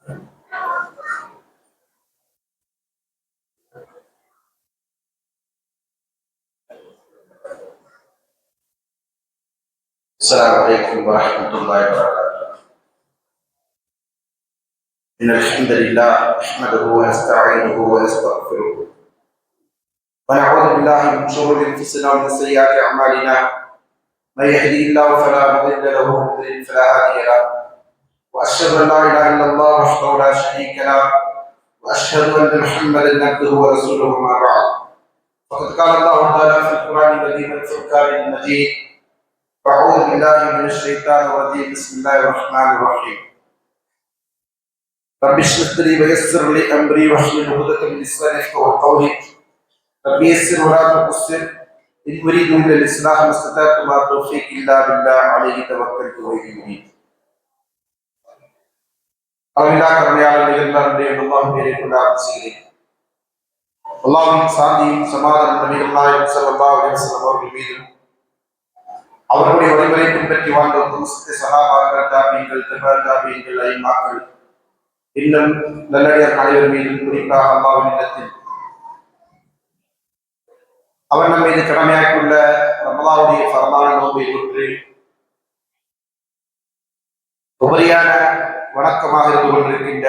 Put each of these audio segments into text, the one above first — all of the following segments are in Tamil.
السلام عليكم ورحمة الله وبركاته. إن الحمد لله نحمده ونستعينه ونستغفره ونعوذ بالله من شرور أنفسنا ومن سيئات أعمالنا. من يهدي الله فلا مضل له ومن يضلل فلا هادي له. وأشهد أن لا إله إلا الله وحده لا شريك له وأشهد أن محمدا عبده ورسوله. ما بعد، فقد قال الله تعالى في القرآن الكريم والفرقان المجيد: أعوذ بالله من الشيطان الرجيم. بسم الله الرحمن الرحيم. رب اشرح لي ويسر لي أمري واحلل عقدة من لساني يفقهوا قولي. رب يسر ولا تعسر. إن أريد إلا الإصلاح ما استطعت وما توفيقي إلا بالله عليه توكلت وإليه أنيب. அளவில்லா கருணையாளர் நிகழ்ந்தாருடைய அல்லாஹ் பேரை கொண்டு ஆரம்பிக்கிறேன். அல்லாஹ்வின் சாந்தியும் சமாதானம் நபிகள் நாயகம் ஸல்லல்லாஹு அலைஹி வஸல்லம் அவர்கள் மீதும், அவர்களுடைய வழிமுறை பின்பற்றி வாழ்ந்த முஸ்லிம் சஹாபாக்கள், தாபீன்கள், தபீன்கள், ஐமாக்கள், இன்னும் நல்லடியார் அனைவர் மீதும், குறிப்பாக அல்லாஹ்வின் இல்லத்தில் அவர் நம் மீது கடமையாக்கியுள்ள ரமலானுடைய ஃபர்மான நோன்பை ஒன்று உபரியான வணக்கமாக இருந்து கொண்டிருக்கின்ற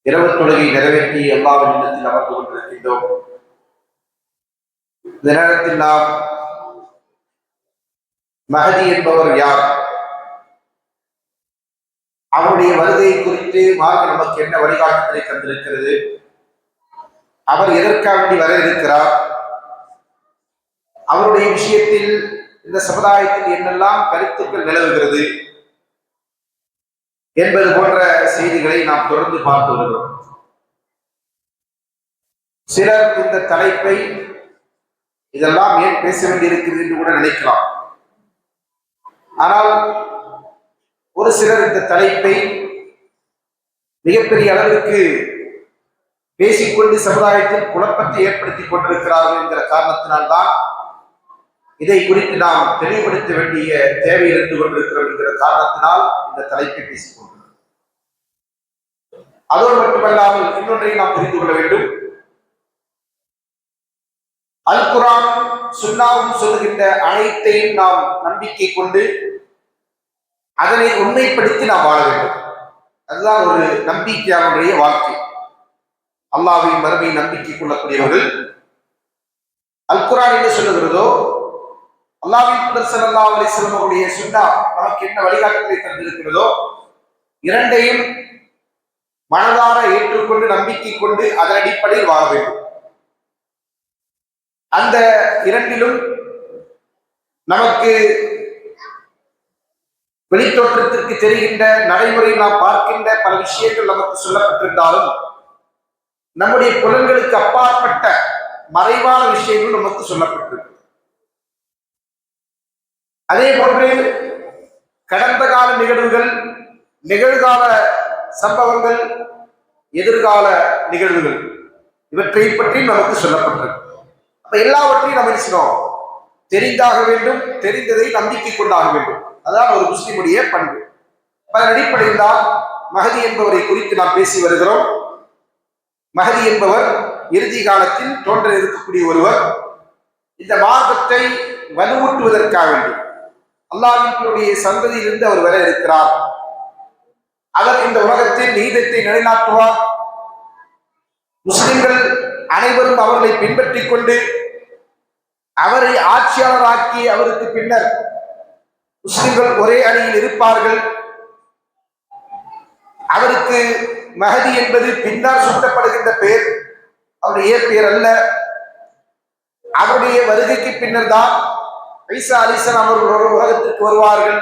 இரவு தொழுகை நிறைவேற்றி அல்லாஹ்வின் இல்லத்தில் அமர்ந்து கொண்டிருக்கின்றோம். இந்த நேரத்தில் நாம் மஹதி என்பவர் யார், அவருடைய வருகையை குறித்து மார்க்கம் நமக்கு என்ன வழிகாட்டுதலை தந்திருக்கிறது, அவர் எதற்காக வர இருக்கிறார், அவருடைய விஷயத்தில் இந்த சமுதாயத்தில் என்னெல்லாம் கருத்துக்கள் நிலவுகிறது என்பது போன்ற செய்திகளை நாம் தொடர்ந்து பார்த்து வருகிறோம். சிலர் இந்த தலைப்பை இதெல்லாம் ஏன் பேச வேண்டியிருக்கிறது என்று கூட நினைக்கலாம். ஆனால் ஒரு சிலர் இந்த தலைப்பை மிகப்பெரிய அளவிற்கு பேசிக்கொண்டு சமுதாயத்தில் குழப்பத்தை ஏற்படுத்திக் கொண்டிருக்கிறார்கள் என்கிற காரணத்தினால்தான் இதை குறித்து நாம் தெளிவுபடுத்த வேண்டிய தேவை இருந்து கொண்டிருக்கிறோம் என்கிற காரணத்தினால் இந்த தலைப்பை பேசிக் கொண்டிருக்கிறோம். அதோடு மட்டுமல்லாமல் இன்னொன்றையும் நாம் புரிந்து கொள்ள வேண்டும். அல் குர்ஆன் சுன்னாவும் சொல்லுகின்ற அனைத்தையும் நாம் நம்பிக்கை கொண்டு அதனை உண்மைப்படுத்தி நாம் வாழ வேண்டும். அதுதான் ஒரு நம்பிக்கையாளருடைய வாழ்க்கை. அல்லாஹ்வின் மறுமை நம்பிக்கை கொள்ளக்கூடியவர்கள் அல் குர்ஆன் என்ன சொல்லுகிறதோ, அல்லாஹ்வின் தூதர் ஸல்லல்லாஹு அலைஹி வஸல்லம் அவருடைய சுன்னா நமக்கு என்ன வழிகாட்டுதலை தந்திருக்கிறதோ, இரண்டையும் மனதார ஏற்றுக்கொண்டு நம்பிக்கை கொண்டு அதன் அடிப்படையில் வாழ வேண்டும். அந்த இரண்டிலும் நமக்கு வெளித்தோற்றத்திற்கு தெரிகின்ற நடைமுறையில் நாம் பார்க்கின்ற பல விஷயங்கள் நமக்கு சொல்லப்பட்டிருந்தாலும், நம்முடைய புலன்களுக்கு அப்பாற்பட்ட மறைவான விஷயங்கள் நமக்கு சொல்லப்பட்டிருக்கு. அதே போன்று கடந்த கால நிகழ்வுகள், நிகழ்கால சம்பவங்கள், எதிர்கால நிகழ்வுகள் இவற்றை பற்றி நமக்கு சொல்லப்பட்டிருக்கு. அப்ப எல்லாவற்றையும் நம்ம நினைச்சோம் தெரிந்தாக வேண்டும், தெரிந்ததை நம்பிக்கை கொண்டாக வேண்டும். அதான் ஒரு முஸ்லிமுடைய பண்பு. அதன் அடிப்படையில் தான் மஹதி என்பவரை குறித்து நாம் பேசி வருகிறோம். மஹதி என்பவர் இறுதி காலத்தில் தோன்ற இருக்கக்கூடிய ஒருவர். இந்த மார்க்கத்தை வலுவூட்டுவதற்காக வேண்டி அல்லாஹ்வினுடைய சந்ததியிலிருந்து அவர் வர இருக்கிறார். அவர் இந்த உலகத்தில் நீதத்தை நிலைநாட்டுவார். முஸ்லிம்கள் அனைவரும் அவர்களை பின்பற்றிக் கொண்டு அவரை ஆட்சியாளராக்கி அவருக்கு பின்னர் முஸ்லிம்கள் ஒரே அணியில் இருப்பார்கள். அவருக்கு மஹதி என்பது பின்னால் சூட்டப்படுகின்ற பெயர், அவருடைய இயற்பெயர் அல்ல. அவருடைய வருகைக்கு பின்னர் தான் ஈசா அலைஹிஸ்ஸலாம் அவர்கள் ஒரு உலகத்திற்கு வருவார்கள்.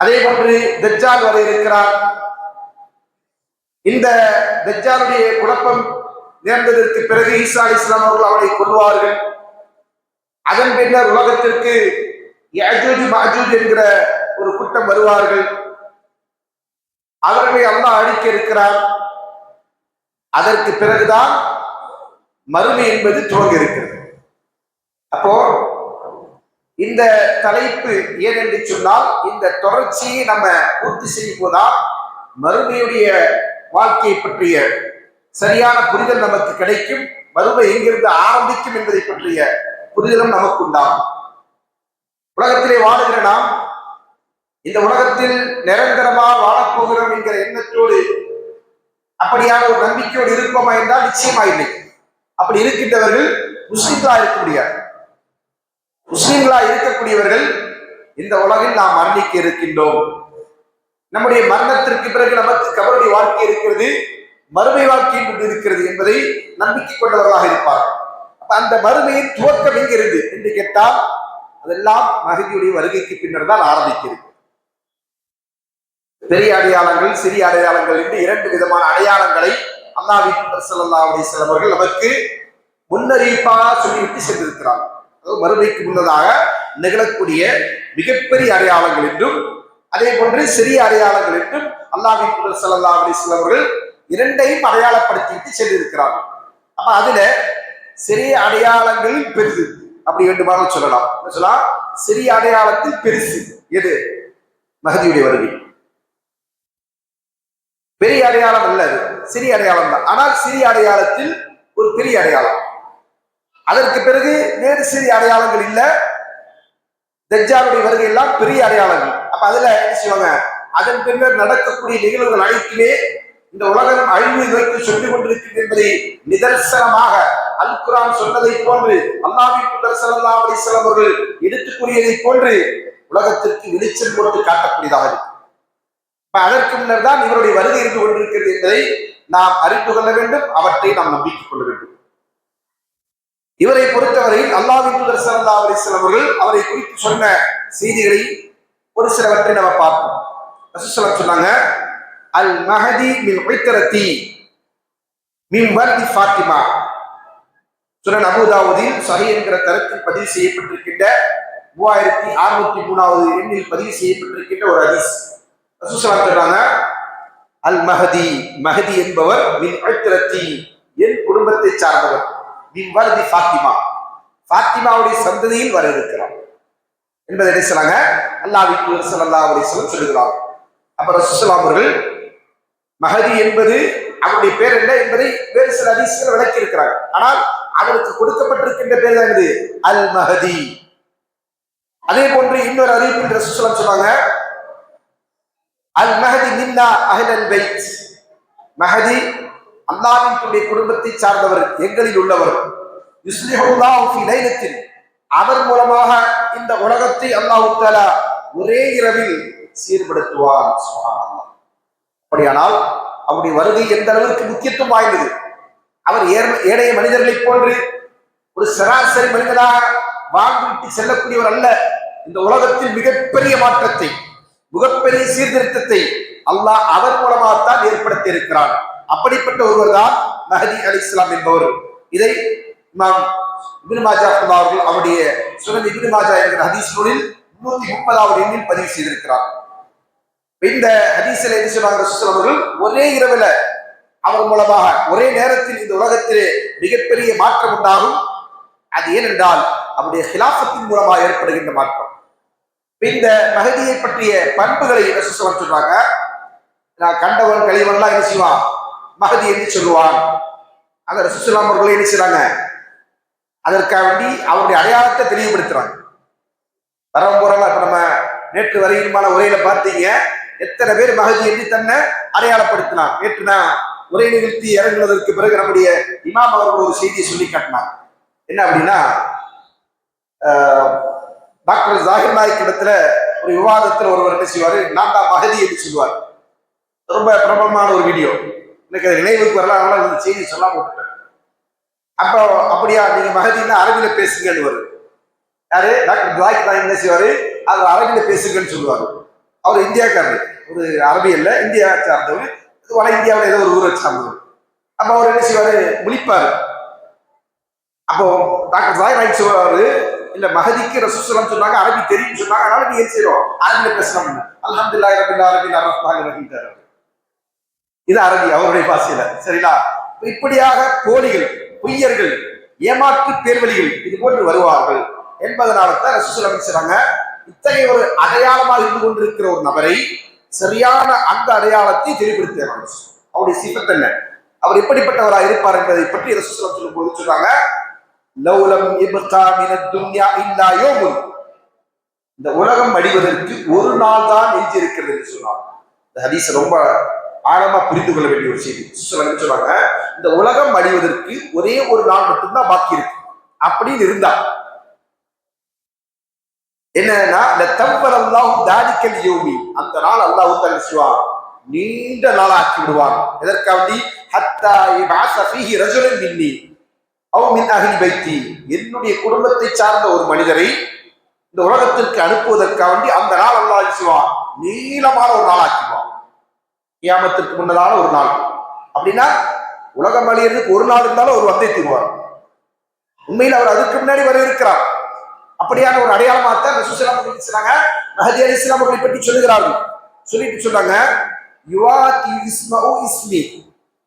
அதே போன்று தஜ்ஜால் வர இருக்கிறார். இந்த தஜ்ஜாலுடைய குழப்பம் நேர்ந்ததற்கு பிறகு ஈசா அலைஹிஸ்ஸலாம் அவர்கள் அவரை கொல்வார்கள். அதன் பின்னர் உலகத்திற்கு யஜூஜ் மஜூஜ் என்கிற ஒரு கூட்டம் வருவார்கள். அவர்களை அல்லாஹ் அழிக்க இருக்கிறார். அதற்கு பிறகுதான் மறுமை என்பது துவங்க இருக்கிறது. அப்போ இந்த தலைப்பு ஏனென்று சொன்னால் இந்த தொடர்ச்சியை நம்ம பூர்த்தி செய்யும் போதால் மறுமையுடைய வாழ்க்கையை பற்றிய சரியான புரிதல் நமக்கு கிடைக்கும். மறுமை எங்கிருந்து ஆரம்பிக்கும் என்பதை பற்றிய புரிதலும் நமக்கு உண்டாகும். உலகத்திலே வாழுகிற நாம் இந்த உலகத்தில் நிரந்தரமாக வாழப்போகிறோம் என்கிற எண்ணத்தோடு அப்படியான ஒரு நம்பிக்கையோடு இருப்போமா என்றால் நிச்சயமா இல்லை. அப்படி இருக்கின்றவர்கள் முஸ்லிம்களா இருக்க முடியாது. முஸ்லிம்களா இருக்கக்கூடியவர்கள் இந்த உலகில் நாம் மரணிக்க இருக்கின்றோம். நம்முடைய மரணத்திற்கு பிறகு நமக்கு கபருடைய வாழ்க்கை இருக்கிறது, மறுமை வாழ்க்கை கொண்டு இருக்கிறது என்பதை நம்பிக்கை கொண்டவர்களாக இருப்பார்கள். அந்த மறுமையின் துவக்கம் எங்கிருந்து என்று கேட்டால் அதெல்லாம் மஹதியுடைய வருகைக்கு பின்னர் தான் ஆரம்பிக்கிறது. பெரிய அடையாளங்கள், சிறிய அடையாளங்கள் என்று இரண்டு விதமான அடையாளங்களை அல்லாஹ்வின் தூதர் ஸல்லல்லாஹு அலைஹி வஸல்லம் அவர்கள் நமக்கு முன்னறிவிப்பாக சொல்லிவிட்டு சென்றிருக்கிறார். மறுமைக்கு முன்னதாக நிகழக்கூடிய மிகப்பெரிய அடையாளங்கள் என்றும் அதே போன்று சிறிய அடையாளங்கள் என்றும் அல்லாஹ்வின் தூதர் ஸல்லல்லாஹு அலைஹி வஸல்லம் அவர்கள் இரண்டையும் அடையாளப்படுத்திவிட்டு சென்றிருக்கிறார்கள். அப்ப அதுல சிறிய அடையாளங்களில் பெரிது அப்படி வேண்டுமானால் சொல்லலாம். சொல்லலாம் சிறிய அடையாளத்தில் பெருசு எது? மஹதியுடைய வருகை. பெரிய அடையாளம் அல்ல, அது சிறிய அடையாளம் தான். ஆனால் சிறிய அடையாளத்தில் ஒரு பெரிய அடையாளம். அதற்கு பிறகு வேறு சிறிய அடையாளங்கள் இல்ல. தஜ்ஜாலுடைய வருகை எல்லாம் பெரிய அடையாளங்கள். அப்ப அதுல என்ன செய்வாங்க, அதன் பின்னர் நடக்கக்கூடிய நிகழ்வுகள் அனைத்துமே இந்த உலகம் அழிவை நோக்கி சொல்லிக் கொண்டிருக்கிறது என்பதை நிதர்சனமாக அல் குர்ஆன் சொன்னதை போன்று அல்லாஹ்வின் தூதர் ஸல்லல்லாஹு அலைஹி வஸல்லம் அவர்கள் எடுத்துக் கூறியதை போன்று உலகத்திற்கு வெளிச்சம் போட்டு காட்டக்கூடியதாக இருக்கு. அதற்கு முன்னர் தான் இவருடைய வருகை இருந்து கொண்டிருக்கிறது என்பதை நாம் அறிந்து கொள்ள வேண்டும். அவற்றை நாம் நம்பிக்கை கொள்ள வேண்டும். இவரை பொறுத்தவரையில் அல்லாஹ்வின் தூதர் ஸல்லல்லாஹு அலைஹி வஸல்லம் அவர்கள் அவரை குறித்து சொன்ன செய்திகளை ஒரு சிலவற்றை நம்ம பார்ப்போம். ரசூலுல்லாஹ் சொன்னாங்க, அல் மஹதி மின் உய்தரதி மின் வல்தி ஃபாத்திமா. சுனன் அபூ தாவூதில் சஹீஹ் என்கிற தரத்தில் பதிவு செய்யப்பட்டிருக்கின்ற 3603வது எண்ணில் பதிவு செய்யப்பட்டிருக்கின்ற ஒரு ஹதீஸ். ரசூலுல்லாஹ் சொல்றாங்க, அல் மஹதி, மஹதி என்பவர் மின் உய்தரதி, என் குடும்பத்தை சார்ந்தவர், மின் வல்தி ஃபாத்திமா, ஃபாத்திமாவுடைய சந்ததியில் வர இருக்கிறார் என்பதை என்ன சொன்னாங்க, அல்லாஹ்வின் தூதர் ஸல்லல்லாஹு அலைஹி வஸல்லம் சொல்லுகிறார். அப்ப ரசூலுல்லாஹ் அவர்கள் மஹதி என்பது அவருடைய பேர் என்ன என்பதை வேறு சில ஹதீஸ்கள் விளக்கி இருக்கிறாங்க. ஆனால் அவருக்கு கொடுக்கப்பட்டிருக்கின்ற பேர் தான் இது அல் மஹதி. அதே போன்று இன்னொரு அறிவிப்பில் ரசூலுல்லாஹ் சொன்னாங்க, அல் மஹதி மின்னா அஹ்லல் பைத், மஹதி அல்லாஹ்வின் தூதருடைய குடும்பத்தை சார்ந்தவர், எங்களில் உள்ளவர். யுஸ்லிஹுல்லாஹு ஃபீ லைலத்தின், அவர் மூலமாக இந்த உலகத்தை அல்லாஹ் தஆலா ஒரே இரவில் சீர்படுத்துவார். சுப்ஹானல்லாஹ். அப்படியானால் அவருடைய வருகை எந்த அளவிற்கு முக்கியத்துவம் வாய்ந்தது. அவர் ஏழைய மனிதர்களை போன்று ஒரு சராசரி மனிதனாக வாழ்ந்துவிட்டு செல்லக்கூடியவர் அல்ல. இந்த உலகத்தில் மிகப்பெரிய மாற்றத்தை, மிகப்பெரிய சீர்திருத்தத்தை அல்லாஹ் அவர் மூலமாகத்தான் ஏற்படுத்தி இருக்கிறார். அப்படிப்பட்ட ஒருவர் தான் மஹதி அலைஹிஸ்ஸலாம் என்பவர். இதை இமாம் இப்னு மாஜா அவர்கள் அவருடைய சுனன் இப்னு மாஜா என்கிற ஹதீஸ் நூலில் 330வது எண்ணில் பதிவு செய்திருக்கிறார். இந்த ஹதீஸில் என்ன சொன்னாங்க, ரசூலுல்லாஹ் அவர்கள் ஒரே இரவுல அவர் மூலமாக ஒரே நேரத்தில் இந்த உலகத்திலே மிகப்பெரிய மாற்றம் உண்டாகும். அது ஏனென்றால் அவருடைய ஹிலாஃபத்தின் மூலமாக ஏற்படுகின்ற மாற்றம். இந்த மஹதியை பற்றிய பண்புகளை ரசூலுல்லாஹ் சொல்றாங்க. நான் கண்டவன் கழிவன்லாம் என்ன செய்வான், மஹதி என்று சொல்லுவான். அந்த ரசூலுல்லாஹ் அவர்கள் என்ன செய்றாங்க, அதற்காக வேண்டி அவருடைய அடையாளத்தை தெளிவுபடுத்துறாங்க. வரம்போறாங்க. இப்ப நம்ம நேற்று வரையிலுமான உரையில பார்த்தீங்க, எத்தனை பேர் மஹதி என்று தன்னை அடையாளப்படுத்தினார். நேற்று நான் உரை நிகழ்த்தி இறங்குவதற்கு பிறகு நம்முடைய இமாம் அவர்கள் ஒரு செய்தியை சொல்லி காட்டினார். என்ன அப்படின்னா, டாக்டர் ஜாகிர் நாயக் இடத்துல ஒரு விவாதத்தில் ஒருவர் என்ன செய்வாரு, நான் தான் மஹதி என்று சொல்லுவார். ரொம்ப பிரபலமான ஒரு வீடியோ, எனக்கு அது நினைவுக்கு வரலாம், அதனால அந்த செய்தி சொல்லாம விட்டுட்டேன். அப்போ அப்படியா, நீங்க மஹதினா அரபியில பேசுங்கன்னு வரும். யாரு? டாக்டர் ஜாகிர் நாயக் என்ன செய்வாரு, அவர் அரபியில பேசுங்கன்னு சொல்லுவாரு. அவர் இந்தியாக்காரர், ஒரு அரபி இல்ல, இந்தியா சார்ந்தவர், வட இந்தியாவில் ஏதோ ஒரு ஊரை சார்ந்தவர். அப்ப அவர் என்ன செய்வாரு, முழிப்பாரு. அப்போ டாக்டர் ஜாகிர் நாயக் சொல்லுவாரு, இல்ல மஹதிக்கு ரசூலுல்லாஹ் சொன்னாங்க, அரபி தெரியும் சொன்னாங்க, அதனால நீ என்ன செய்யறோம், அரபியில பேசலாம். அல்ஹம்துலில்லாஹி ரப்பில் ஆலமீன் அர்ரஹ்மானிர் ரஹீம். இது அரபி, அவருடைய பாஷையில. சரிங்களா? இப்படியாக போலிகள், பொய்யர்கள், ஏமாற்று பேர்வழிகள் இது போன்று வருவார்கள் என்பதனால தான் ரசூல் சொல்றாங்க, இத்தகைய ஒரு அடையாளமாக இருந்து கொண்டிருக்கிற ஒரு நபரை சரியான அந்த அடையாளத்தை தெளிவுபடுத்துகிறாங்க. அவருடைய சிபத் என்ன, அவர் எப்படிப்பட்டவராக இருப்பார் என்பதை பற்றி ரசூல் சொல்லும் போது சொல்றாங்க, லௌலம் இப்கா மினத் துன்யா இல்லா யௌமுன், இந்த உலகம் அழிவதற்கு ஒரு நாள் தான் எஞ்சி இருக்கிறது என்று சொன்னார். இந்த ஹதீஸ் ரொம்ப ஆழமா புரிந்து கொள்ள வேண்டிய ஒரு செய்தி. சொல்றாங்க, இந்த உலகம் அழிவதற்கு ஒரே ஒரு நாள் மட்டும்தான் பாக்கி இருக்கு அப்படின்னு இருந்தா என்னன்னா, அந்த நாள் அல்லாஹ் தஆலா நீண்ட நாள் ஆக்கி விடுவார். எதற்காண்டி? ஹத்தா இபஅஸ ஃபீஹி ரஜுலன் மின்னி அவ் மின் அஹ்லி பைத்தி, என்னுடைய குடும்பத்தை சார்ந்த ஒரு மனிதரை இந்த உலகத்திற்கு அனுப்புவதற்காண்டி அந்த நாள் அல்லாஹ் நீளமான ஒரு நாள் ஆக்கிடுவான். கியாமத்திற்கு முன்னதான ஒரு நாள். அப்படின்னா உலகம் அழியறதுக்கு ஒரு நாள் இருந்தாலும் ஒரு வந்தை தீர்வார். உண்மையில் அவர் அதுக்கு முன்னாடி வர இருக்கிறார். அப்படியான ஒரு அடையாளமாகத்தான் ரசூல் சொன்னாங்க, மஹதி அலைஹிஸ்ஸலாம் அவர்களை பற்றி சொல்லுகிறார்கள். சொல்லிட்டு சொன்னாங்க, யுவாதி இஸ்மஉ இஸ்மி,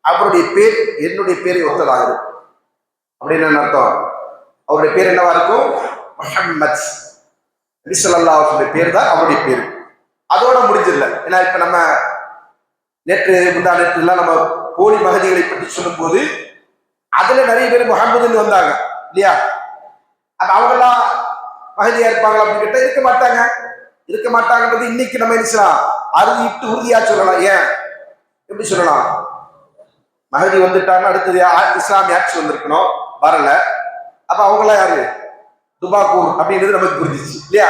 அவருடைய பேர் என்னுடைய பேரை ஒத்ததாக இருக்கும். அப்படின்னு என்ன அர்த்தம்? அவருடைய பேர் என்னவா இருக்கும்? முஹம்மத். நபி ஸல்லல்லாஹு அலைஹி வஸல்லம் பேர் தான் அவருடைய பேர். அதோட முடிஞ்சிடல. ஏன்னா இப்ப நம்ம நேற்று முந்தா நேற்று எல்லாம் நம்ம போலி மகதிகளை பற்றி சொல்லும் போது அதுல நிறைய பேர் முஹம்மதுன்னு வந்தாங்க இல்லையா? அப்ப அவங்கெல்லாம் மகதியா இருப்பாங்க அப்படின்னு கேட்டா இருக்க மாட்டாங்க. இருக்க மாட்டாங்கன்றது இன்னைக்கு நம்ம என்ன அறுதிட்டு உறுதியா சொல்லலாம். ஏன் எப்படி சொல்லலாம்? மகதி வந்துட்டான்னு அடுத்தது இஸ்லாமிய ஆட்சி வந்திருக்கணும், வரல. அப்ப அவங்களாம் யாரு? துபாக்கூர் அப்படின்றது நமக்கு புரிஞ்சிச்சு இல்லையா?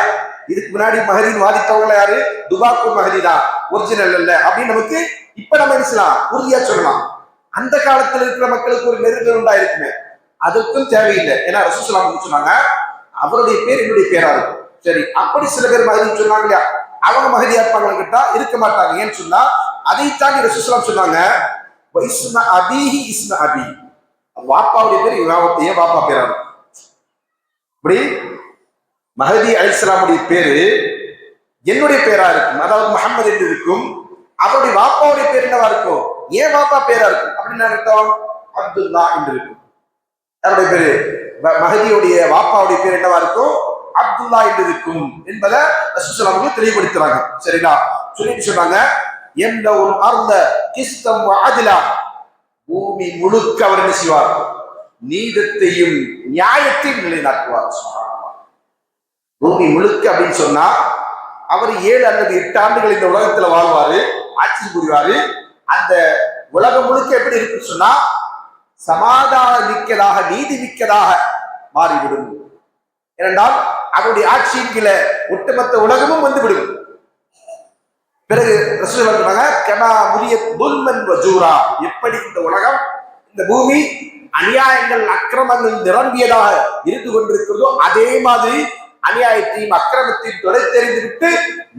இதுக்கு முன்னாடி மகதின்னு வாதித்தவங்கள யாரு? துபாக்கூர் மகதி தான், ஒரிஜினல் இல்ல அப்படின்னு நமக்கு இப்ப நம்ம என்ன உறுதியா சொல்லலாம். அந்த காலத்துல இருக்கிற மக்களுக்கு ஒரு நெருங்கல் உண்டாயிருக்குமே, அதற்கும் தேவையில்லை. ஏன்னா ரசூலுல்லாஹி சொன்னாங்க, அவருடைய பேர் என்னுடைய பேரா இருக்கும். சரி, அப்படி சில பேர் மகதின்னு சொன்னாங்க இல்லையா? அவங்க மகதியா இருப்பாங்கன்னு கேட்டா இருக்க மாட்டாங்க. ஏன்னு சொன்னா அதை தாண்டி ரசூலுல்லாஹி சொன்னாங்க, இஸ்ம அபீஹி இஸ்ம அபி, வாப்பாவுடைய பேர் ஏன் வாப்பா பேரா இருக்கும். இப்படி மஹதி அலைஹிஸ்ஸலாமுடைய பேரு என்னுடைய பேரா இருக்கும். அதாவது முஹம்மது என்று இருக்கும். அவருடைய வாப்பாவுடைய பேர் என்னவா இருக்கும்? ஏன் வாப்பா பேரா இருக்கும் அப்படின்னு அர்த்தம், அப்துல்லா என்று இருக்கும். அவருடைய பேரு மஹதியுடைய வாப்பாவுடைய பேர் என்னவா இருக்கும்? அப்துல்லா என்று இருக்கும் என்பதை ரசூலுல்லாஹி அவர்கள் தெளிவுபடுத்துறாங்க. சரிங்களா? சொல்லிட்டு சொன்னாங்க, எந்தவுல் அர்த கிஸ்தம் வஅத்லா, பூமி முழுக்க அவர் என்ன செய்வார்? நீதத்தையும் நியாயத்தையும் நிலைநாட்டுவார். பூமி முழுக்க அப்படின்னு சொன்னா அவர் 7 அல்லது 8 ஆண்டுகள் இந்த உலகத்துல வாழ்வாரு, ஆட்சி புரிவாரு. அந்த உலகம் முழுக்க எப்படி இருக்குன்னு சொன்னா சமாதான மிக்கதாக, நீதி மிக்கதாக மாறிவிடும். ஏனென்றால் அவருடைய ஆட்சியின் கீழே ஒட்டுமொத்த உலகமும் வந்து விடும். பிறகு ரசூல் சொன்னாங்க, கமா முரியத் துல்மன் வஜூரா, எப்படி இந்த உலகம், இந்த பூமி அநியாயங்கள் அக்கிரமங்கள் நிரம்பியதாக இருந்து கொண்டிருக்கிறதோ அதே மாதிரி அநியாயத்தையும் அக்கிரமத்தையும் தொலைத்தெறிந்து விட்டு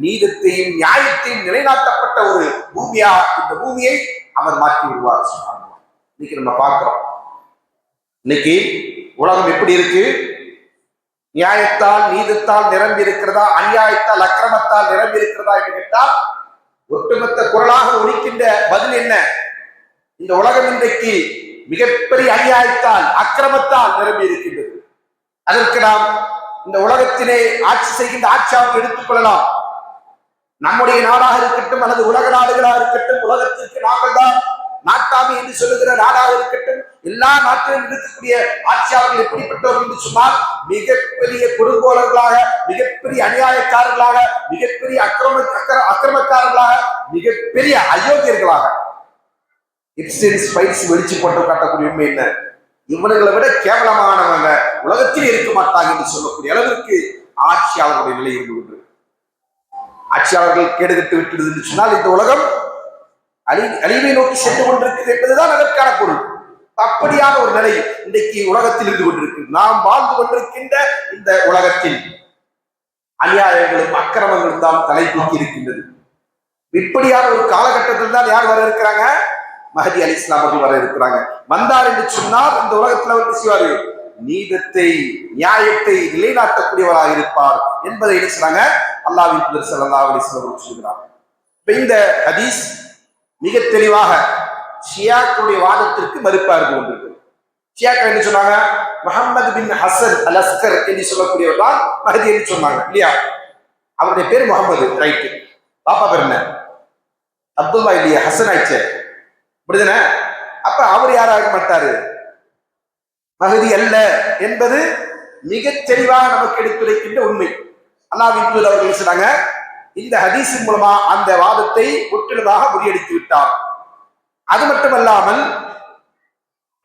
நீதத்தையும் நியாயத்தையும் நிலைநாட்டப்பட்ட ஒரு பூமியா இந்த பூமியை அவர் மாற்றி விடுவார். இன்னைக்கு நம்ம பார்க்கிறோம், இன்னைக்கு உலகம் எப்படி இருக்கு? நியாயத்தால் நீதத்தால் நிரம்பி இருக்கிறதா, அநியாயத்தால் அக்கிரமத்தால் நிரம்பி இருக்கிறதா என்று கேட்டால் ஒட்டுமொத்த குரலாக ஒலிக்கின்ற பதில் என்ன? இந்த உலகம் இன்றைக்கு மிகப்பெரிய அநியாயத்தால் அக்கிரமத்தால் நிரம்பி இருக்கின்றது. அதற்கு நாம் இந்த உலகத்திலே ஆட்சி செய்கின்ற ஆட்சியாக எடுத்துக்கொள்ளலாம். நம்முடைய நாடாக இருக்கட்டும் அல்லது உலக நாடுகளாக இருக்கட்டும், உலகத்திற்கு நாங்கள் தான் நாட்டாமை என்று சொல்லுகிற நாடாக இருக்கட்டும், எல்லா நாட்டிலும் இருக்கக்கூடிய ஆட்சியாளர்கள் எப்படிப்பட்டவர்கள் என்று சொன்னால் மிகப்பெரிய கொடுங்கோலர்களாக, மிகப்பெரிய அநியாயக்காரர்களாக, மிகப்பெரிய அக்கிரமக்காரர்களாக, மிகப்பெரிய அயோக்கியர்களாக வெளிச்சு போட்டு காட்டக்கூடிய உண்மை என்ன? இவர்களை விட கேவலமானவங்க உலகத்தில் இருக்க மாட்டாங்க என்று சொல்லக்கூடிய அளவிற்கு ஆட்சியாளர்களுடைய நிலை இருந்து கொண்டு, ஆட்சியாளர்கள் கேடுகட்டு விட்டது என்று சொன்னால் இந்த உலகம் அழிவை நோக்கி சென்று கொண்டிருக்கிறது என்பதுதான் அதற்கான பொருள். அப்படியான ஒரு நிலை இன்றைக்கு உலகத்தில் இருந்து கொண்டிருக்கு. நாம் வாழ்ந்து கொண்டிருக்கின்ற இந்த உலகத்தில் அநியாயங்களும் அக்கிரமங்களும் தான் தலை தூக்கி இருக்கின்றது. இப்படியான ஒரு காலகட்டத்தில் தான் யார் வர இருக்கிறாங்க? மஹதி அலைஹிஸ்ஸலாம் அவர்கள் வர இருக்கிறாங்க. வந்தார் என்று சொன்னால் இந்த உலகத்தில் அவர் செய்வாரு, நீதத்தை நியாயத்தை நிலைநாட்டக்கூடியவராக இருப்பார் என்பதை என்ன செய்றாங்க? அல்லாஹ்வின் தூதர் ஸல்லல்லாஹு அலைஹி வஸல்லம் சொல்கிறார். இந்த ஹதீஸ் மிக தெளிவாக ஷியாக்களுடைய வாதத்திற்கு மறுப்பா இருந்து கொண்டிருக்கு. ஷியாக்கள் என்ன சொன்னாங்க? முஹம்மது பின் ஹசன் அல் அஸ்கர் என்று சொல்லக்கூடியவர் தான் மஹதி என்று சொன்னாங்க இல்லையா? அவருடைய பேர் முகமது, ரைட்டு. பாப்பா பேர் என்ன? அப்துல்லா இல்லையா? ஹசன் ஆயிடுச்சு, அப்படிதானே? அப்ப அவர் யாராக மாட்டாரு, மஹதி அல்ல என்பது மிகச் தெளிவாக நமக்கு எடுத்துரைக்கின்ற உண்மை. அல்லாஹ்வின் தூதர் அவர்கள் சொன்னாங்க, இந்த ஹதீஸின் மூலமா அந்த வாதத்தை முற்றிலுமாக முறியடித்து விட்டார். அது மட்டுமல்லாமல்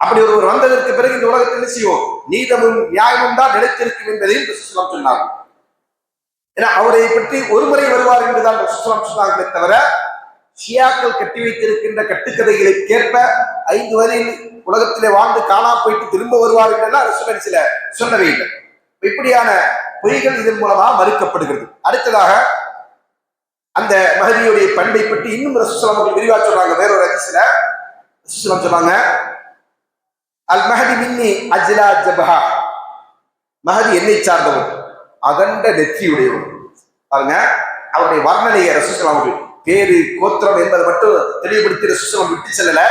அப்படி ஒருவர் வந்ததற்கு பிறகு இந்த உலகத்தில் செய்வோம் நீதமும் நியாயமும் தான் நிலைத்திருக்கும் என்பதையும் ரசூலுல்லாஹ் சொன்னார். ஏன்னா அவரை பற்றி ஒருமுறை வருவார் என்றுதான் ரசூலுல்லாஹ் சொன்னார்களே தவிர ஷியாக்கள் கட்டி வைத்திருக்கின்ற கட்டுக்கதைகளை கேட்ப 5 வரையில் உலகத்திலே வாழ்ந்து காணா போயிட்டு திரும்ப வருவார் என்றெல்லாம் ரசூலுல்லாஹ் சில சொல்லவே இல்லை. இப்படியான பொய்கள் இதன் மூலமாக மறுக்கப்படுகிறது. அடுத்ததாக அந்த மஹதியுடைய பண்பை பற்றி இன்னும் ரசூலுல்லாஹ் அவர்கள் விரிவாக சொல்றாங்க. வேறொரு ஹதீஸ்ல ரசூலுல்லாஹ் சொன்னாங்க, அல் மஹதி மின்னி அஜ்லா ஜபஹா, மஹதி என்னை சார்ந்தவர், அகண்ட நெற்றியுடையவர். பாருங்க, அவருடைய வர்ணனையை ரசூலுல்லாஹ் அவர்கள் பேரு கோத்திரம் என்பதை மட்டும் தெளிவுபடுத்தி ரசூலுல்லாஹ் விட்டு செல்லல.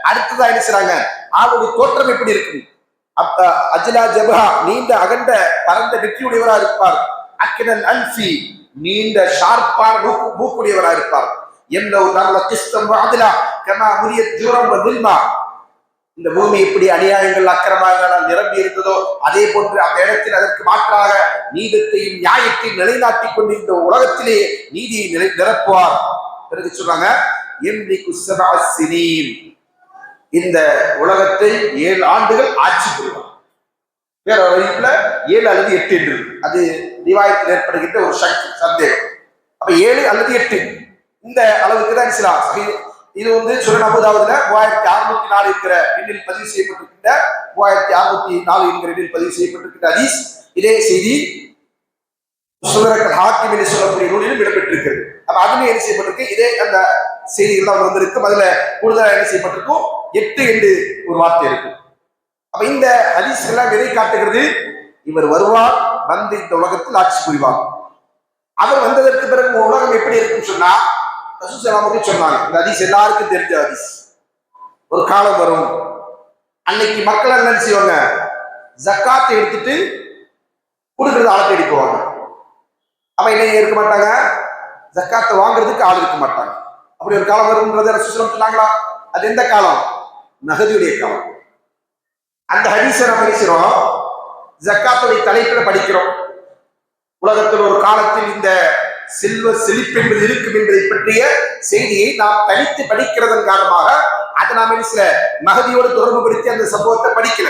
அடுத்ததா என்ன செய்றாங்க, அவருடைய தோற்றம் எப்படி இருக்கும்? அஜ்லா ஜபஹா, நீண்ட அகண்ட பரந்த நெற்றியுடையவரா இருப்பார். அக்னல் அன்ஃபி, நீண்ட ஷார்ப்பான மூக்குடையவரா இருப்பார். எல்லோ நல்ல கிஸ்தம் வாதிலா கமா முரியத் ஜுரம் வல்மா, இந்த பூமி எப்படி அநியாயங்கள் அக்கிரமங்களால் நிரம்பி இருந்ததோ அதே போன்று அந்த இடத்தில் அதற்கு மாற்றாக நீதத்தையும் நியாயத்தையும் நிலைநாட்டி கொண்டு இந்த உலகத்திலே நீதியை நிரப்புவார். பிறகு சொல்றாங்க, இந்த உலகத்தை 7 ஆண்டுகள் ஆட்சி புரிவார். வேற வழிப்புல 7 அல்லது 8 என்று அது ரிவாயத்தில் ஏற்படுகின்ற ஒரு சந்தேகம். அப்ப 7 அல்லது 8 இந்த அளவுக்கு தான் இஸ்லாம். இது சுனன் அபூதாவுதுல 3604 என்கிற எண்ணில் பதிவு செய்யப்பட்டிருக்கின்ற 3604 என்கிற எண்ணில் பதிவு செய்யப்பட்டிருக்கின்ற ஹதீஸ். இதே செய்தி சுதரக்கல் ஹாக்கிம் என்று சொல்லக்கூடிய நூலிலும் இடம்பெற்றிருக்கிறது. அப்ப அதுல என்ன செய்யப்பட்டிருக்கு, இதே அந்த செய்திகள் தான் வந்திருக்கும். அதுல கூடுதலாக என்ன செய்யப்பட்டிருக்கும், 8 என்று ஒரு வார்த்தை இருக்கும். அப்ப இந்த ஹதீஸ் எல்லாம் எதை காட்டுகிறது, இவர் வருவார், வந்து இந்த உலகத்தில் ஆட்சி புரிவார். அவர் வந்ததற்கு பிறகு உலகம் எப்படி இருக்கும் சொன்னா ரசூலுல்லாஹ் சொன்னாங்க, இந்த ஹதீஸ் எல்லாருக்கும் தெரிஞ்ச ஹதீஸ். ஒரு காலம் வரும், அன்னைக்கு மக்கள் என்ன செய்வாங்க, ஜக்காத்தை எடுத்துட்டு கொடுக்கறது ஆளை தேடி போவாங்க. அவ என்ன இருக்க மாட்டாங்க, ஜக்காத்தை வாங்குறதுக்கு ஆள் இருக்க மாட்டாங்க. அப்படி ஒரு காலம் வரும்ன்றத ரசூலுல்லாஹ் சொன்னாங்களா? அது எந்த காலம்? மஹதியுடைய காலம். அந்த ஹதீஸை நம்ம பேசுறோம், ஜக்காத்துடைய தலைப்பில் படிக்கிறோம். உலகத்தில் ஒரு காலத்தில் இந்த செல்வ செழிப்பு என்பது இருக்கும் என்பதை பற்றிய செய்தியை நாம் தனித்து படிக்கிறதன் காரணமாக அதை நாம் சில மஹதியோடு தொடர்பு படுத்தி அந்த சம்பவத்தை படிக்கல.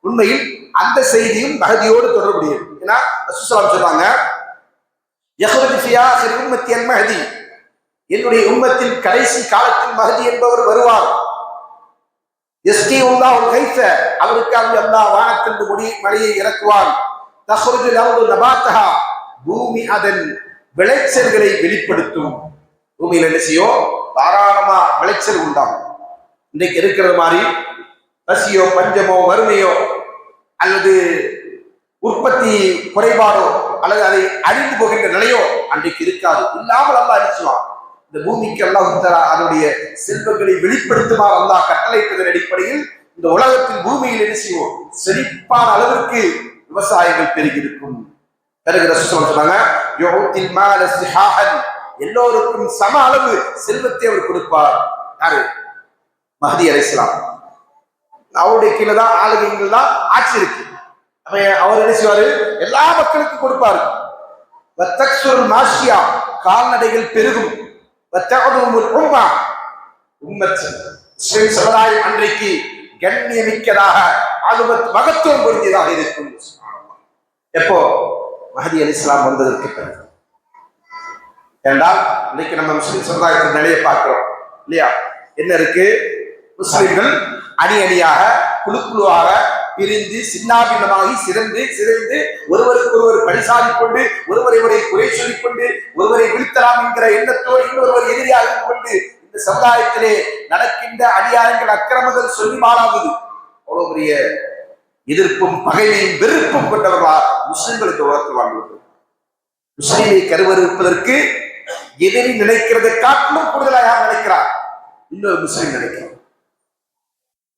உண்மையில் அந்த செய்தியும் மஹதியோடு தொடர்புடையது. ஏன்னா ரசூலுல்லாஹ் சொல்றாங்க, யஹ்ருஜு ஃபி ஆகிர் உம்மத்தி அல் மஹதி, என்னுடைய உம்மத்தின் கடைசி காலத்தில் மஹதி என்பவர் வருவார். யஸ்கி அல்லாஹ் கைஃப, அவருக்கு அல்லாஹ் வானத்திலிருந்து மழையை இறக்குவார். தஹ்ருஜு லஹு நபாத்தஹா, பூமி அதன் விளைச்சல்களை வெளிப்படுத்தும். பூமியில் என்ன செய்யும், தாராளமா விளைச்சல் உண்டாகும். இன்றைக்கு இருக்கிறது மாதிரி பசியோ பஞ்சமோ வறுமையோ அல்லது உற்பத்தி குறைபாடோ அல்லது அதை அழிந்து போகின்ற நிலையோ அன்றைக்கு இருக்காது. இல்லாமல் அல்லாஹ் அழிச்சுவான். இந்த பூமிக்கு அல்லாஹ் அதனுடைய செல்வங்களை வெளிப்படுத்துமாறு அல்லாஹ் கட்டளையிட்டதன் அடிப்படையில் இந்த உலகத்தில் பூமியில் என்ன செய்வோம், செழிப்பான அளவிற்கு விவசாயங்கள் பெருகிருக்கும். எல்லோருக்கும் சம அளவு செல்வத்தை அவர் கொடுப்பார். யாரு? மஹதி அலைஹிஸ்ஸலாம். அவருடைய கீழே தான் ஆளுகைகள் தான் ஆட்சி இருக்கு. அவர் என்ன செய்வாரு, எல்லா மக்களுக்கும் கொடுப்பாரு. கால்நடைகள் பெருகும். சமுதாயம் அன்றைக்கு கண்ணியமிக்கதாக மகத்துவம் பொருந்தியதாக இருக்கும். எப்போ? மஹதி அலைஹிஸ்ஸலாம் வந்ததற்கு பிறகு. ஏண்டால் இன்னைக்கு நம்ம முஸ்லிம் சமுதாயத்தின் நிலையை பார்க்கிறோம் இல்லையா? என்ன இருக்கு, முஸ்லிம்கள் அணி அணியாக குழு குழுவாக பிரிந்து சின்னாபின்னமாகி சிதைந்து ஒருவருக்கு ஒருவர் பழிசாடி கொண்டு ஒருவரை குறை சொல்லிக் கொண்டு ஒருவரை வீழ்த்தலாம் என்கிற எண்ணத்தோடு இன்னொருவர் எதிரியாக இருந்து கொண்டு இந்த சமுதாயத்திலே நடக்கின்ற அநியாயங்கள் அக்கிரமங்கள் சொல்லி மாறாவது. அவ்வளவு பெரிய எதிர்ப்பும் பகைமையும் வெறுப்பும் கொண்டவர்களா முஸ்லிம்களுக்கு உலகத்தில் வாழ்வது. முஸ்லிமை கருவறுப்பதற்கு எதிரி நினைக்கிறதை காட்டிலும் கூடுதலாக யார் நினைக்கிறார்? இன்னொரு முஸ்லிம் நினைக்கிறார்.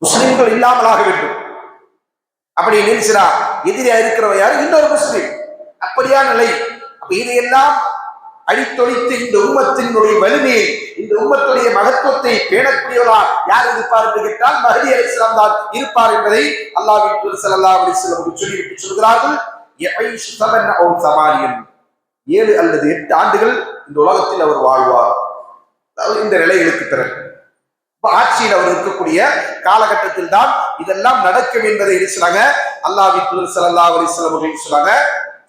முஸ்லிம்கள் இல்லாமலாக வேண்டும். அப்படி நினைச்சா எதிரியா இருக்கிறவன் யாரு? இன்னொரு முஸ்லிம். அப்படியா நிலை. அப்ப இதையெல்லாம் அடித்தொழித்து இந்த உம்மத்தினுடைய வலிமையை, இந்த உம்மத்துடைய மகத்துவத்தை பேணக்கூடியவரா யார் இருப்பார் என்று கேட்டால் மஹ்தி அலைஹிஸ்ஸலாம் தான் இருப்பார் என்பதை அல்லாஹ்வின் தூதர் ஸல்லல்லாஹு அலைஹி வஸல்லம் சொல்லிவிட்டு சொல்கிறார்கள். 7 அல்லது 8 ஆண்டுகள் இந்த உலகத்தில் அவர் வாழ்வார். அதாவது இந்த நிலைகளுக்கு பிறகு ஆட்சியில் அவர் இருக்கக்கூடிய காலகட்டத்தில் தான் இதெல்லாம் நடக்கும் என்பதை சொன்னாங்க. அல்லாஹ்வின் தூதர் ஸல்லல்லாஹு அலைஹி வஸல்லம் சொன்னாங்க,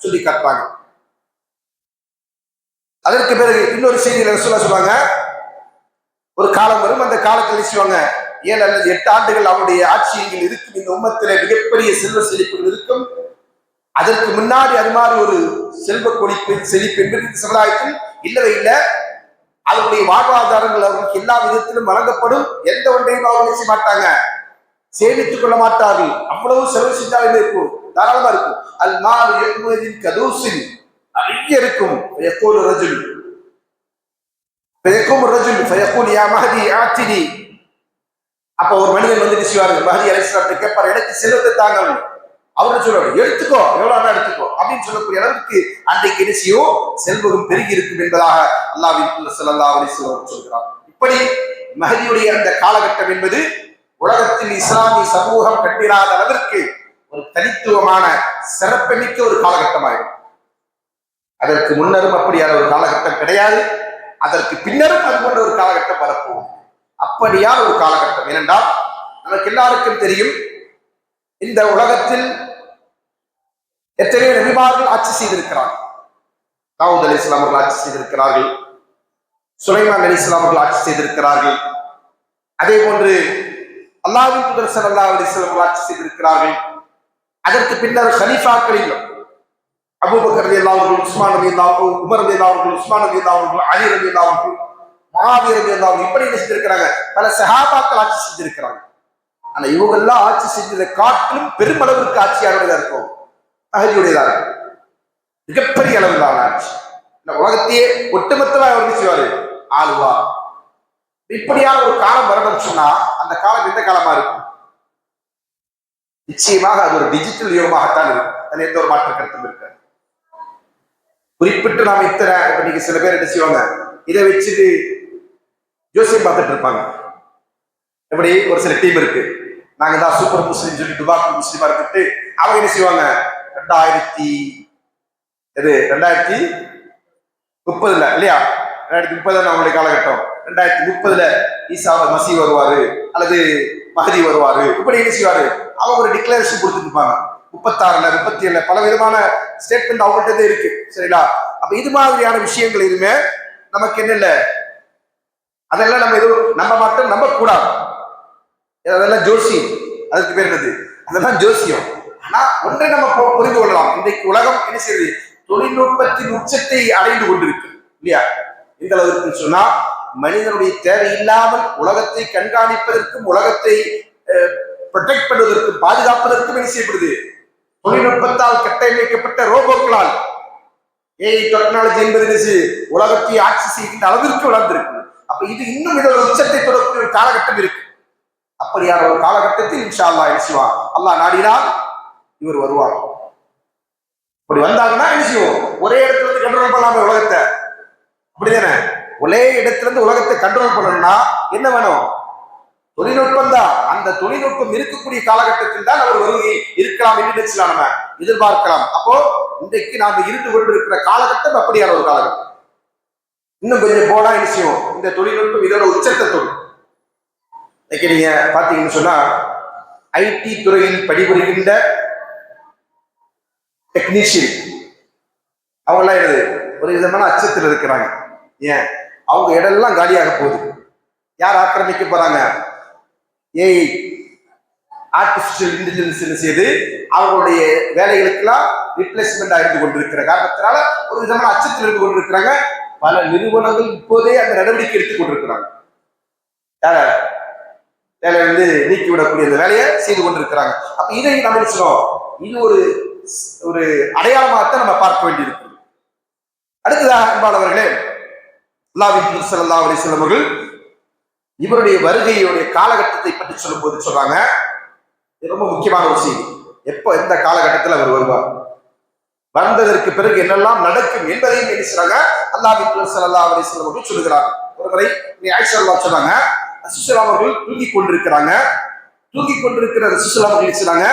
சொல்லி காட்டுறாங்க. அதற்கு பிறகு இன்னொரு செய்தியில ரசூலுல்லாஹ் சொல்றாங்க, ஒரு காலம் வரும், அந்த காலத்தில் செய்வாங்க 7 அல்லது 8 ஆண்டுகள் அவருடைய ஆட்சியில் இருக்கும். இந்த உம்மத்திலே மிகப்பெரிய செல்வ செழிப்புகள் இருக்கும். அதற்கு முன்னாடி அது மாதிரி ஒரு செல்வ செழிப்பு என்பது சமுதாயத்தில் இல்லவே இல்லை. அதனுடைய வாழ்வாதாரங்கள் அவர்களுக்கு எல்லா விதத்திலும் வழங்கப்படும். எந்த ஒன்றையும் அவர்கள் செய்ய மாட்டாங்க, சேமித்துக் கொள்ள மாட்டார்கள். அவ்வளவு செலவு செஞ்சாலும் இருக்கும், தாராளமா இருக்கும். அல் மால் யக்மதின் கதூசின் நிறைய இருக்கும். யகூல் ரஜுல் ஃபயகும் ரஜுல் ஃபயகூல் யா மஹதி ஆத்தினி. அப்ப ஒரு மனிதன் வந்து நினைச்சுவாரு, மஹதி அலைஹிஸ்ஸலாம் கேட்பார், எனக்கு செல்வத்தை தாங்க. அவரு சொல்லுவாரு, எடுத்துக்கோ, எவ்வளவு எடுத்துக்கோ அப்படின்னு சொல்லக்கூடிய அளவுக்கு அன்றைக்கு நிச்சயம் செல்வம் பெருகி இருக்கும் என்பதாக அல்லாஹ்வின் தூதர் ஸல்லல்லாஹு அலைஹி வஸல்லம் சொல்கிறார். இப்படி மஹதியுடைய அந்த காலகட்டம் என்பது உலகத்தில் இஸ்லாமிய சமூகம் கண்டிராத அளவிற்கு ஒரு தனித்துவமான சிறப்புமிக்க ஒரு காலகட்டமாகும். அதற்கு முன்னரும் அப்படியான ஒரு காலகட்டம் கிடையாது, அதற்கு பின்னரும் அது போன்ற ஒரு காலகட்டம் வரப்போகும். அப்படியான ஒரு காலகட்டம். ஏனென்றால் நமக்கு எல்லாருக்கும் தெரியும், இந்த உலகத்தில் எத்தனையோ நபிமார்கள் ஆட்சி செய்திருக்கிறார்கள். தாவூத் அலைஹிஸ்ஸலாம் அவர்கள் ஆட்சி செய்திருக்கிறார்கள், சுலைமான் அலைஹிஸ்ஸலாம் அவர்கள் ஆட்சி செய்திருக்கிறார்கள். அதே போன்று அல்லாஹ்வின் தூதர் ஸல்லல்லாஹு அலைஹி வஸல்லம் அவர்கள் ஆட்சி செய்திருக்கிறார்கள். அதற்கு பின்னர் கலீஃபாக்களில் அபூபக்கர் ரலியல்லாஹு அன்ஹு, உஸ்மான் ரலியல்லாஹு அன்ஹு, உமர் ரலியல்லாஹு அன்ஹு, உஸ்மான் ரலியல்லாஹு அன்ஹு, அலி ரலியல்லாஹு அன்ஹு, முஆவியா ரலியல்லாஹு அன்ஹு, இப்படி செஞ்சிருக்கிறாங்க. பல சஹாபாக்கள் ஆட்சி செஞ்சிருக்கிறாங்க. ஆனா இவங்க எல்லாம் ஆட்சி செஞ்சதை காட்டிலும் பெருமளவிற்கு ஆட்சியாளர்களாக இருக்கும் மஹதியுடையதாக இருக்கும். மிகப்பெரிய அளவிலான ஆட்சி, இந்த உலகத்தையே ஒட்டுமொத்தமாக அவர் செய்வாரு, ஆளுவார். இப்படியான ஒரு காலம் வரணும்னு சொன்னா அந்த காலம் எந்த காலமா இருக்கும்? நிச்சயமாக அது ஒரு டிஜிட்டல் யுகமாகத்தான் இருக்கும். அதுல எந்த ஒரு மாற்ற கருத்தும் இருக்காது. குறிப்பிட்டு நாம இத்தனை, நீங்க சில பேர் என்ன செய்வாங்க, இதை வச்சுட்டு ஜோசியம் பார்த்துட்டு இருப்பாங்க. எப்படி ஒரு சில டீம் இருக்கு, நாங்க தான் சூப்பர் முஸ்லீம் சொல்லி துபாக்கு முஸ்லீமா இருக்கிட்டு அவங்க என்ன செய்வாங்க, 2030 இல்லையா, 2030 அவங்களுடைய காலகட்டம். 2030 ஈசா மசி வருவாரு அல்லது மஹதி வருவாரு, இப்படி என்ன செய்வாரு, அவங்க ஒரு டிக்ளரேஷன் கொடுத்துட்டு இருப்பாங்க. 36 37 பல விதமான ஸ்டேட்மெண்ட் அவங்கள்ட்ட இருக்கு. சரிங்களா? அப்ப இது மாதிரியான விஷயங்கள் எதுவுமே நமக்கு என்ன இல்லை, அதெல்லாம் நம்ம எதுவும் நம்ப மாட்டோம், நம்ப கூடாது. அதெல்லாம் ஜோசியம், அதுக்கு பேர் என்னது, அதெல்லாம் ஜோசியம். ஆனா ஒன்றை நம்ம புரிந்து கொள்ளலாம், இன்றைக்கு உலகம் என்ன செய்யுது, தொழில்நுட்பத்தின் உச்சத்தை அடைந்து கொண்டிருக்கு இல்லையா? இந்த அளவுக்கு சொன்னா மனிதனுடைய தேவை இல்லாமல் உலகத்தை கண்காணிப்பதற்கும் உலகத்தை ப்ரொடெக்ட் பண்ணுவதற்கும் பாதுகாப்பதற்கும் என்ன செய்யப்படுது, தொழில்நுட்பத்தால் கட்டமைக்கப்பட்ட ரோபோக்களால், ஏஐ டெக்னாலஜி என்பது உலகத்தை ஆட்சி செய்கின்ற அளவிற்கு வளர்ந்திருக்கு. அப்ப இது இன்னும் இதோட உச்சத்தை தொடர்பு ஒரு காலகட்டம் இருக்கு. அப்படியான ஒரு காலகட்டத்தில் இன்ஷா அல்லாஹ் என்ன செய்வார், அல்லாஹ் நாடினால் இவர் வருவார். அப்படி வந்தாங்கன்னா என்ன செய்வோம், ஒரே இடத்துல இருந்து கண்ட்ரோல் பண்ணலாமே உலகத்தை, அப்படிதானே? ஒரே இடத்துல இருந்து உலகத்தை கண்ட்ரோல் பண்ணணும்னா என்ன வேணும், தொழில்நுட்பம் தான். அந்த தொழில்நுட்பம் இருக்கக்கூடிய காலகட்டத்தில் தான் அவர் வருகை இருக்கலாம் என்று நினைச்சலாம், நம்ம எதிர்பார்க்கலாம். அப்போ இன்றைக்கு நாம இருந்து கொண்டிருக்கிற காலகட்டம் அப்படியான ஒரு காலகட்டம். இன்னும் கொஞ்சம் போனா என்ன செய்வோம், இந்த தொழில்நுட்பம் இதோட உச்சத்தை தொடும். இன்னைக்கு நீங்க பாத்தீங்கன்னு சொன்னா ஐடி துறையில் பணிபுரிகின்ற டெக்னீஷியன் அவங்க எல்லாம் என்னது ஒரு விதமான அச்சத்தில் இருக்கிறாங்க. ஏன், அவங்க இடம்லாம் காலியாக போகுது. யார் ஆக்கிரமிக்க போறாங்க, ஏஐ ஆர்டிபிஷியல் இன்டெலிஜென்ஸ் செய்து அவங்களுடைய வேலைகளுக்கெல்லாம் ரிப்ளேஸ்மெண்ட் ஆயிருந்து கொண்டிருக்கிற காரணத்தினால ஒரு விதமான அச்சத்தில் இருந்து கொண்டிருக்கிறாங்க. பல நிறுவனங்கள் இப்போதே அந்த நடவடிக்கை எடுத்துக் கொண்டிருக்கிறாங்க. வேலையை வந்து நீக்கிவிடக்கூடிய அந்த வேலையை செய்து கொண்டிருக்கிறாங்க. அப்ப இதை நம்ம நினைச்சோம், இது ஒரு அடையாளமாகத்தான் நம்ம பார்க்க வேண்டியிருக்கு. அடுத்ததாக அன்பானவர்களே, அல்லாஹ்வின் தூதர் ஸல்லல்லாஹு அலைஹி வஸல்லம் அவர்கள் இவருடைய வருகையுடைய காலகட்டத்தை பற்றி சொல்லும் போது சொல்றாங்க, ரொம்ப முக்கியமான ஒரு செய்தி. எப்போ எந்த காலகட்டத்தில் அவர் வருவார், வந்ததற்கு பிறகு என்னெல்லாம் நடக்கும் என்பதையும் என்ன செய்றாங்க அல்லாஹ்வின் தூதர் ஸல்லல்லாஹு அலைஹி வஸல்லம் அவர்கள் சொல்லுகிறார். ஒருமுறை ஆயிஷா ரலியல்லாஹு சொன்னாங்க, ரசூலுல்லாஹி அவர்கள் தூங்கிக் கொண்டிருக்கிறாங்க. தூங்கிக் கொண்டிருக்கிற ரசூலுல்லாஹி அவர்கள் என்ன செய்றாங்க,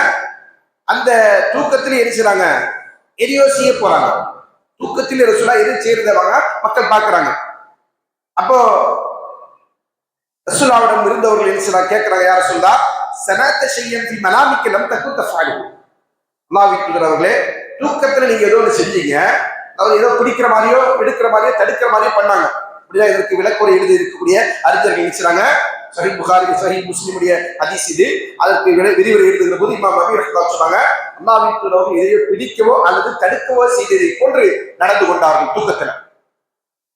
அந்த தூக்கத்திலே என்ன செய்றாங்க, எதையோ செய்ய போறாங்க. தூக்கத்திலே ரசூலுல்லாஹ் எதை செய்யறதாக மக்கள் பார்க்கறாங்க. அப்போ ரசூலுல்லாஹ்விடம் இருந்தவர்கள் என்ன செய்றாங்க, கேட்கிறாங்க, யார் ரசூலுல்லாஹ் சனத்த ஷையன் ஃபி மனாமிக்க லம் தகுன் தஃஅலு. அல்லாஹ்வின் தூதர் அவர்களே, தூக்கத்துல நீங்க ஏதோ ஒன்று செஞ்சீங்க, அவர் ஏதோ பிடிக்கிற மாதிரியோ எடுக்கிற மாதிரியோ தடுக்கிற மாதிரியோ பண்ணாங்க. இப்படிதான் இதற்கு விளக்குறை எழுதி இருக்கக்கூடிய அறிஞர்கள் நினைச்சாங்க. சஹீஹ் புகாரி சஹீஹ் முஸ்லிமுடைய ஹதீஸ் இது. அதற்கு விரிவுரை எழுதுகிற போது இமாம் நபி ரஹ்மத்துல்லாஹி சொன்னாங்க, அல்லாஹ்வின் தூதர் அவர்கள் எதையோ பிடிக்கவோ அல்லது தடுக்கவோ செய்ததை போன்று நடந்து கொண்டார்கள் தூக்கத்துல.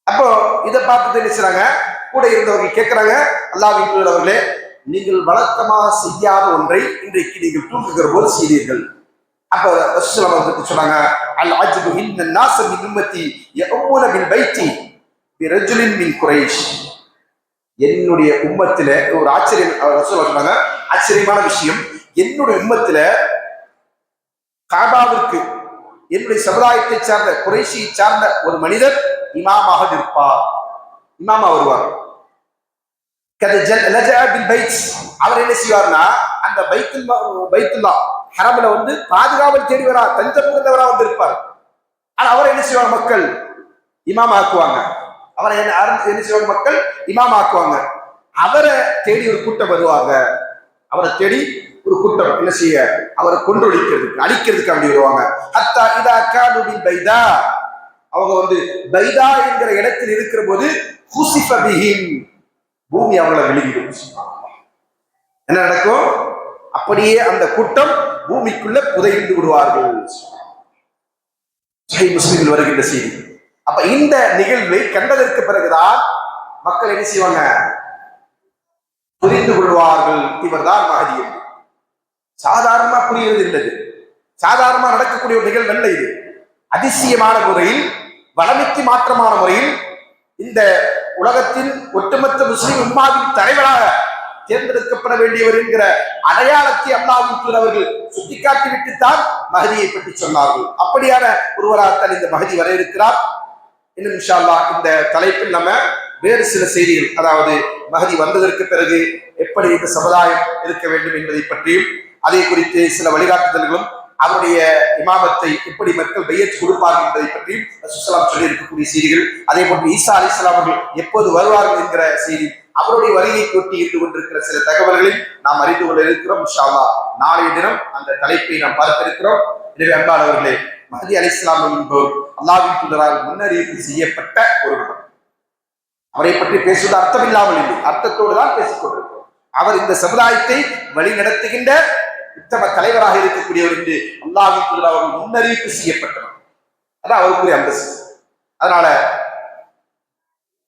அப்போ இதை பார்த்துட்டு நினைச்சாங்க, கூட இருந்தவர்கள் கேட்கிறாங்க, அல்லாஹ்வின் தூதர் அவர்களே, நீங்கள் வழக்கமாக செய்யாத ஒன்றை இன்றைக்கு நீங்கள் தூங்குகிற போது செய்தீர்கள். அப்ப ரசூலுல்லாஹி அவர்கள் சொன்னாங்க, அல் அஜ்பு இன்ன நாஸ மின் உம்மத்தி யஉமுன பில் பைத்தி பிரஜுலின் மின் குரைஷ். என்னுடைய உம்மத்தில ஒரு ஆச்சரியம், ரசூலுல்லாஹி சொன்னாங்க, ஆச்சரியமான விஷயம், என்னுடைய உம்மத்தில காபாவிற்கு என்னுடைய சமுதாயத்தை சார்ந்த குறைஷியை சார்ந்த ஒரு மனிதர் இமாமாக இருப்பார், இமாமா வருவார். அவர் என்ன செய்வார்னா, அந்த பைத்துல்லா ஹரம்ல வந்து பாதுகாவல் தேடி வரா, தஞ்சம் புகுந்தவரா வந்து இருப்பார். ஆனா அவர் என்ன செய்வாங்க, மக்கள் இமாம் ஆக்குவாங்க. அவரை என்ன செய்வாங்க, மக்கள் இமாம் ஆக்குவாங்க. அவரை தேடி ஒரு கூட்டம் வருவாங்க. அவரை தேடி ஒரு கூட்டம் என்ன செய்ய, அவரை கொன்றொழிக்கிறதுக்கு அழிக்கிறதுக்கு அப்படி வருவாங்க. ஹத்தா இதா கானு பில் பைதா, அவங்க வந்து பைதா என்கிற இடத்தில் இருக்கிற போது குசிஃப பிஹிம், பூமி அவங்களை விழுங்கிடும். என்ன நடக்கும், அப்படியே அந்த கூட்டம் பூமிக்குள்ள புதைந்து விடுவார்கள். சஹீஹ் முஸ்லிமில் வருகின்ற செய்தி. அப்ப இந்த நிகழ்வை கண்டதற்கு பிறகுதான் மக்கள் என்ன செய்வாங்க, புரிந்து கொள்வார்கள், இவர்தான் மஹதி என்று. சாதாரணமா புரிகிறது இல்லை, சாதாரணமா நடக்கக்கூடிய ஒரு நிகழ்வு அல்ல இது. அதிசயமான முறையில், வளமைக்கு மாற்றமான முறையில் இந்த உலகத்தின் ஒட்டுமொத்த முஸ்லிம் உம்மாவின் தலைவராக தேர்ந்தெடுக்கப்பட வேண்டியவர் என்கிற அடையாளத்தை அல்லாஹ்வின் தூதர் அவர்கள் சுட்டிக்காட்டி விட்டுத்தான் மஹதியை பற்றி சொன்னார்கள். அப்படியான ஒருவராகத்தான் இந்த மஹதி வர இருக்கிறார். இன்னும் இன்ஷா அல்லாஹ் இந்த தலைப்பில் நம்ம வேறு சில செய்திகள், அதாவது மஹதி வந்ததற்கு பிறகு எப்படி இந்த சமுதாயம் இருக்க வேண்டும் என்பதை பற்றியும், அதை குறித்து சில வழிகாட்டுதல்களும், அவருடைய இமாமத்தை எப்படி மக்கள் பையத் கொடுப்பார்கள் என்பதை பற்றியும் ரசூலுல்லாஹி சொல்லி இருக்கக்கூடிய செய்திகள், அதே போன்று ஈசா அலைஹிஸ்ஸலாம் அவர்கள் எப்போது வருவார்கள் என்கிற செய்தி, அவருடைய வருகை கொட்டி இருந்து கொண்டிருக்கிற சில தகவல்களையும் நாம் அறிந்து கொள்ள இருக்கிறோம். இன்ஷா அல்லாஹ் நாளைய தினம் அந்த தலைப்பை நாம் பார்க்க இருக்கிறோம். எனவே அன்பானவர்களே, மஹதி அலைஹிஸ்ஸலாம் என்பவர் அல்லாஹ்வின் தூதரால் முன்னறிவிப்பு செய்யப்பட்ட ஒருவர். அவரை பற்றி பேசுவது அர்த்தம் இல்லாமல் இல்லை, அர்த்தத்தோடு தான் பேசிக் கொண்டிருக்கிறோம். அவர் இந்த சமுதாயத்தை வழி நடத்துகின்ற உத்தம தலைவராக இருக்கக்கூடியவர் என்று அல்லாஹ்வின் தூதர் அவர்கள் முன்னறிவிப்பு செய்யப்பட்டவர். அதான் அவருக்குரிய அந்தஸ்து. அதனால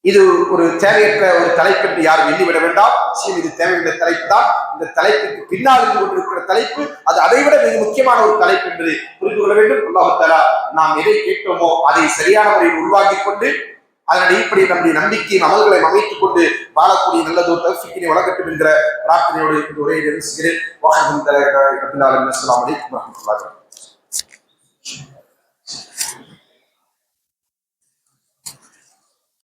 இது ஒரு தேவையற்ற ஒரு தலைப்பு என்று யாரும் எண்ணிவிட வேண்டாம். நிச்சயம் இது தேவையுள்ள தலைப்பு தான். இந்த தலைப்புக்கு பின்னால் இருந்து கொண்டிருக்கிற தலைப்பு அது அதைவிட மிக முக்கியமான ஒரு தலைப்பு என்பதை புரிந்து கொள்ள வேண்டும். அல்லாஹ் தஆலா நாம் எதை கேட்டோமோ அதை சரியான முறையில் உருவாக்கிக் கொண்டு அதன் இப்படி நம்முடைய நம்பிக்கையின் அமல்களை அமைத்துக் கொண்டு வாழக்கூடிய நல்லது ஒரு தௌஃபீக்கினை வழங்கட்டும் என்கிற பிரார்த்தனையோடு இந்த உரையை நிறைவு செய்கிறேன். அஸ்ஸலாமு அலைக்கும் வரஹ்மத்துல்லாஹி.